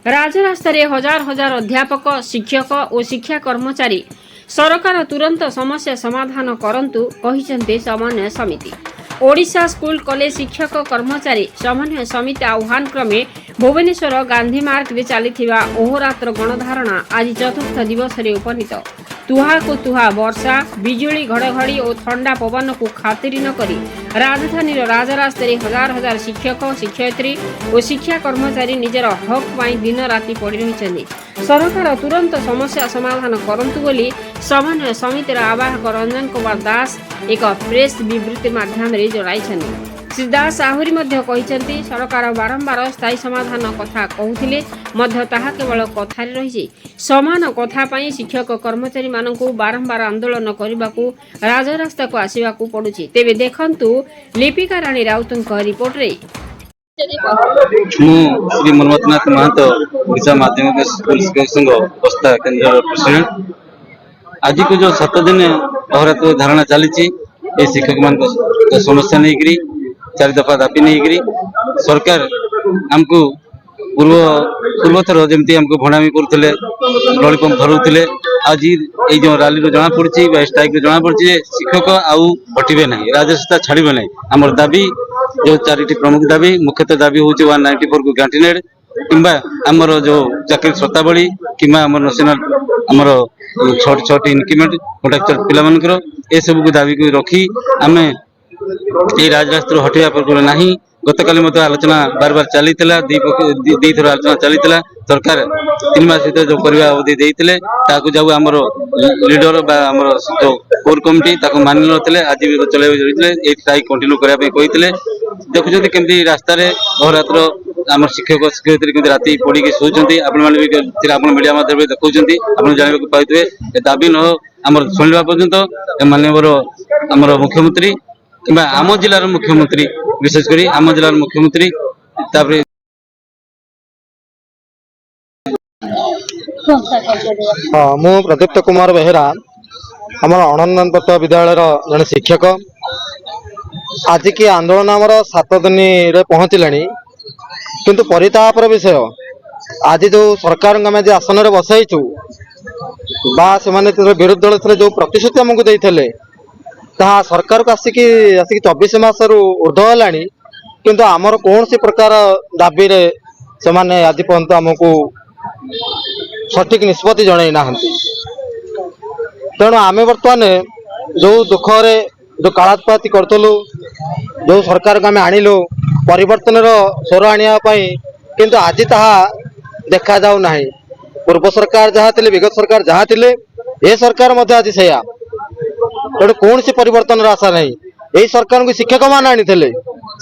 राजरास्तार हजार हजार अध्यापक शिक्षक और शिक्षा कर्मचारी सरकार तुरंत समस्या समाधान करंतु कहिसेंते समन्वय समिति। ओडिशा स्कूल कॉलेज शिक्षक कर्मचारी समन्वय समिति आह्वान क्रमे भुवनेश्वर गांधी मार्ग में चलता अहोरात्र गणधारणा आज चतुर्थ दिवस में उपनीत। तुहा को तुहा वर्षा बिजुली घड़घड़ी और ठंडा पवन को खातिर न करी राजधानी राजरास्तार हजार हजार शिक्षक शिक्षयित्री और शिक्षा कर्मचारी निजर हक पाई दिन राति पड़ रही। सरकार तुरंत समस्या समाधान करंतु बोली समन्वय समितिर आवाहक रंजन कुमार दास एक प्रेस विवृत्ति माध्यम जणाइछन्ति। श्री दास आहुरी मध्य कहिसेंति सरकार बारंबार स्थायी समाधान कथा कहूथिले मध्य ताहा केवल कथारे रहिछि। समान कथा पाई शिक्षक कर्मचारी मानकु बारंबार आंदोलन करबाकू राजरास्ता को आसीबाकू पडुछि। तेबे देखंतु लिपिका रानी राउतଙ୍କ रिपोर्ट रे। श्री मनमथनाथ महतो ओडिशा माध्यमिक स्कूल शिक्षक संघ अवस्था केंद्र प्रेसिडेंट। आज को जो 7 दिन अहोरात्र धारणा चली शिक्षक मान समस्या नहीं 4 दफा दाबी नहीं सरकार आमको पूर्वथर जमी आमको भणामी करुले लॉलीपॉप धरुले। आज ये जो रैली जना पड़ी स्ट्राइक जना पड़ी शिक्षक आउ हटवे ना राजरास्ता छाड़े ना। आम दाबी जो 4टी प्रमुख दाबी मुख्यतः दाबी हूँ 194 को ग्रांटिनेड किंबा आमर जो चाकरी शर्तावली किंबा आम नेशनल आमर 6टी इनक्रीमेंट कॉन्ट्राक्चुअल पिला मानकर ए सब को दाबी को रखी आम ये राजरास्ता हटेवा पर ना। गतकाली मत आलोचना बार बार चली दी थर आलोचना चली सरकार 3 मास भर जो करवा अवधि देते जाऊ आमर लीडर जो कोर कमिटी मानि ना आज भी चल स्ट्राइक कंटिन्यू करने कहते देखुं केमती रास्ता अहोरात्र आम शिक्षक शिक्षयित्री केमती राति पड़ी शोचती आप मीडिया माध्यम देखा आप जानवा पाइबे दाबी न आम शुणा पर्यंत मानवर आमर मुख्यमंत्री कि आम जिलार मुख्यमंत्री विशेषकर आम जिलार मुख्यमंत्री हाँ मु प्रदीप्त कुमार बेहेरा आम अनंत विद्यालय जड़े शिक्षक आज की आंदोलन आमर 7 दिन रे पहुँचला किंतु परितापर विषय आज जो सरकार आम आसन में बसईचु से विरोधी दल थे जो प्रतिश्रुति आमको देते सरकार को आसिक 24 मास ऊर्ध्व है किंतु आमर कौन सी प्रकार दाबी रे से आज पर्यंत आमको सठिक निष्पत्ति जन ना। तेणु आम बर्तमान जो दुख जो कालापाती करूँ जो सरकार को आम आणिलु परिवर्तन स्वर आने किंतु आज ताहा देखा जाऊ ना। पूर्व सरकार जहाँ थे विगत सरकार जहाँ थे ये सरकार आज से तेणु कौन सी परिवर्तन आशा नहीं। यही सरकार को शिक्षक मान आनी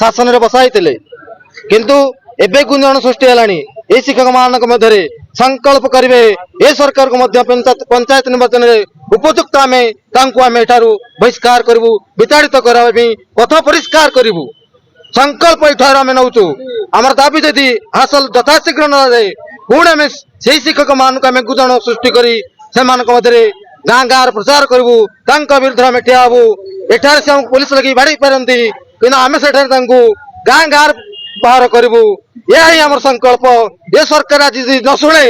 शासन में बसाई किंतु एबे गुंजन सृष्टि है शिक्षक मान मध्य संकल्प करेंगे ये सरकार को पंचायत निर्वाचन में उपयुक्त आम बहिष्कार करूँ विताड़ित करने पथ परिष्कार करूँ संकल्प यठार आम नौ आम दाबी यदि हासिल यथाशीघ्र न जाए पुणी आम से शिक्षक मान गुंजन सृष्टि कर गाँ गाँव प्रचार करूँ विरुद्ध आम ठिया हबू एठार से पुलिस लगे बाड़ी पारती कि आम से गाँ गाँव बाहर करूँ यही आम संकल्प ये सरकार आज न शुणे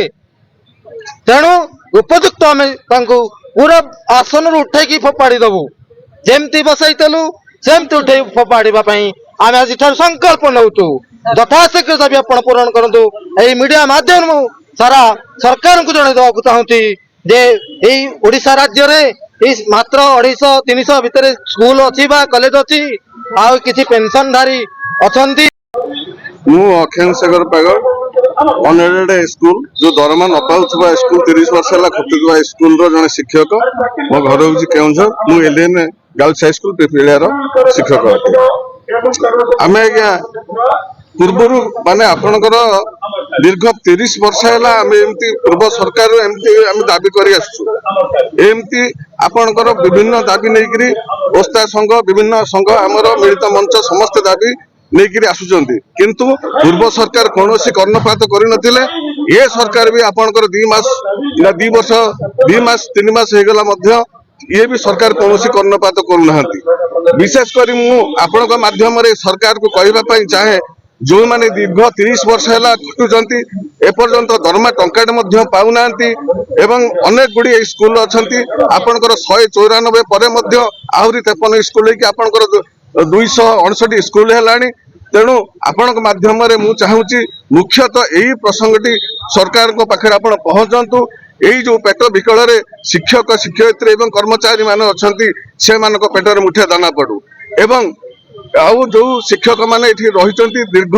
तेणु उपयुक्त आम पूरा आसन उठे फोपाड़ी दबू जमती बसईलु सेमती उठे फोपाड़ापी आम आज संकल्प नौ यथाशीघ्र दाबी आप पूरण करूँ। यही मीडिया माध्यम सारा सरकार को जन देवाक चाहूँगी जे यही ओडिशा राज्य रे मात्र 250-300 भितर स्कूल अच्छी कॉलेज अच्छी आउ किसी पेंशनधारी अच्छा। मु अक्षय सागर पागल अनएडेड स्कूल जो दरमा न पाउथबा स्कूल 30 वर्ष है खटुवा स्कूल रो जने शिक्षक मो घर हूँ केउझर मु एलियन गर्ल्स हाई स्कूल पिपिलियार शिक्षक आम आज्ञा पूर्वर माने आपणकर दीर्घ 30 वर्ष है एमती पूर्व सरकार एमती दाबी करमती आपणकर विभिन्न दाबी नहीं ओस्ता संघ विभिन्न संघ आमर मिलित मंच समस्त दाबी नहीं आसुचंती किंतु पूर्व सरकार कौन कर्णपात कर ये सरकार भी आपणकर 2 मास 2 वर्ष 2 मास 3 मास हो गला ये भी सरकार कौन कर्णपात करूना। विशेषकर मु आपण माध्यम सरकार को कहवाई चाहे जो माने दीर्घ 30 वर्ष है खटुंट एपर्यंत दरमा टंका पाऊना एवं अनेक गुड़ी स्कूल अच्छा आपंकर 194 पर आहरी 53 स्कूल आपंकर 259 स्कूल है। तेणु आपण माध्यम चाहूँगी मुख्यतः यही प्रसंगटी सरकार को पाखे आप पहुंचतु। यही जो पेट विकल शिक्षक शिक्षयित्री एवं कर्मचारी मान अच्छा से पेटर मुठे दाना पड़ू एवं आउ जो शिक्षक मैंने रही दीर्घ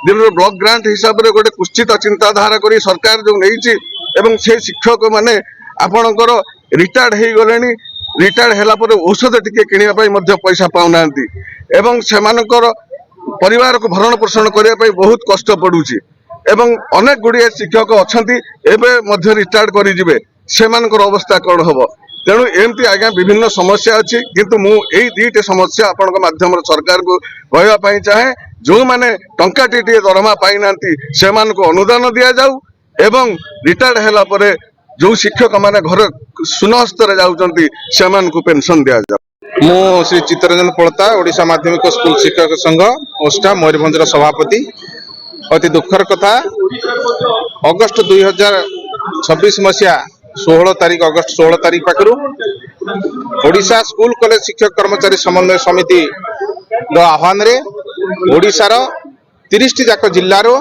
दिन ब्लॉक ग्रांट हिसाब से गोटे कुश्चित चिंताधारा करी सरकार जो नहीं से शिक्षक मैंने आपणकर रिटायर्ड हो गले रिटायर्ड है औषध टिके किणवाई पैसा पाऊना एवं से परिवार को भरण पोषण करने बहुत कष्ट पड़ुची एवं अनेक गुड़िए शिक्षक अच्छा एवं रिटायर्ड करेंगे से अवस्था कौन हम। तेणु एमती आज्ञा विभिन्न समस्या अच्छी किंतु मु यही दीटे समस्या आपण माध्यम सरकार को कहवाई चाहे जो मैंने टंका टी दरमा पाई ना से अनुदान दि जाऊ एवं रिटायर्ड है जो शिक्षक मैंने घर सुनहस्त जाऊँच से पेंशन दि जाऊ। मु श्री चित्तरंजन पड़ता ओडिशा माध्यमिक स्कूल शिक्षक संघ ओष्टा मयूरभंजर सभापति। अति दुखर कथा अगस्ट 2026 मसीहा 16 तारीख अगस्ट 16 तारीख पाखु ओडिशा स्कूल कॉलेज शिक्षक कर्मचारी समन्वय समिति आह्वान रे ओडिशार 30 टी जाक जिल्लार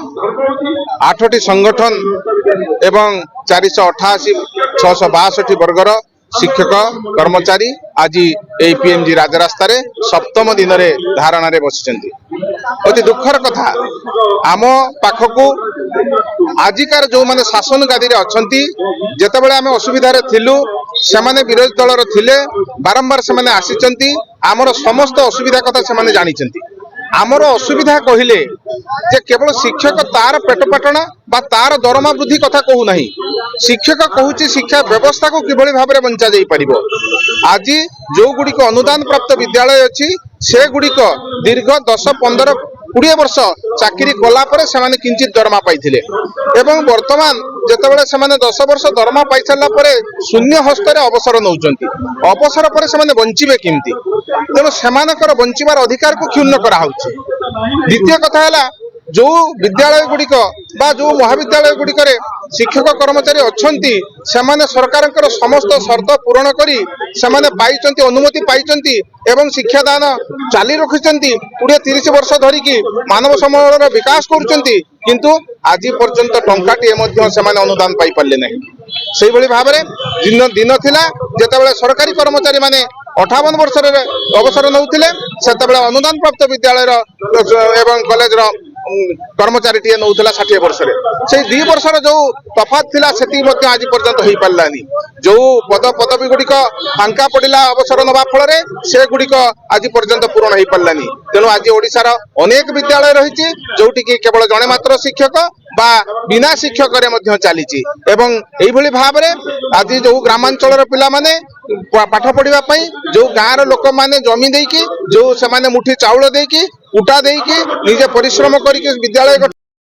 8 टी संगठन एवं 488 662 वर्गर शिक्षक कर्मचारी आज पीएमजी राजरास्ता रे सप्तम दिन रे धारणा रे बसिचंती। अति दुखर कथा आम पाखकू आजिकार जो माने शासन गादी रे अछंती जेतेबेले आमे असुविधा रे थिलु से माने विरोधी दल रे थिले बारंबार से माने आसीचंती आमर समस्त असुविधा कथा से माने जानिचंती। आमर असुविधा कहिले जे केवल शिक्षक तार पेट पाटना बा तार दरमा वृद्धि कथा कहू नहीं शिक्षक कहूची शिक्षा व्यवस्था को किभली भाव में बंचा जाई परिबो। आज जो गुड़ी को अनुदान प्राप्त विद्यालय अच्छी से गुड़ी को दीर्घ 10 15 20 वर्ष चाकरी कला परे से माने किंचित दरमा पाइथिले एवं वर्तमान जेतेबेले से माने 10 वर्ष दरमा पाइ सारला परे शून्य हस्त रे अवसर नउचंती अवसर परे से माने बंचिबे किमती तेणु सेमानकर बंचिबार अधिकार को क्षुण्ण करा होउची। द्वितीय कथा है जो विद्यालय गुड़िक बा जो महाविद्यालय गुड़िक शिक्षक कर्मचारी अच्छी से सरकार समस्त शर्त पूरण करी से अनुमति पाई एवं शिक्षादान चाली रखिंट 20-30 वर्ष धरिकी मानव समूह विकास किंतु आज पर्यंत टंकाटे से अनुदान पाई पारे ना से भाव में दिन थिला जेतेबेले सरकारी कर्मचारी माने 58 वर्ष अवसर नौथिले सेतेबेले अनुदान प्राप्त विद्यालय एवं कॉलेज कर्मचारी टी नौला 60 वर्ष से 2 वर्ष जो तफात थिला सेती आज पर्यंत हो पारानी जो पद पदवी गुड़िक फांका पड़ा अवसर नवा फल से गुड़िक आज पर्यंत पूरण हो पारानी। तेणु आज ओडिशार अनेक विद्यालय रही जोटि केवल जड़े मात्र शिक्षक बा बिना शिक्षक चली एवं यही भाव में आज जो ग्रामांचल पिला माने पाठ पढ़ा जो गाँव लोक मैंने जमी देकी जो से मुठी चाउल देकी कुटा देकी निजे परिश्रम करके विद्यालय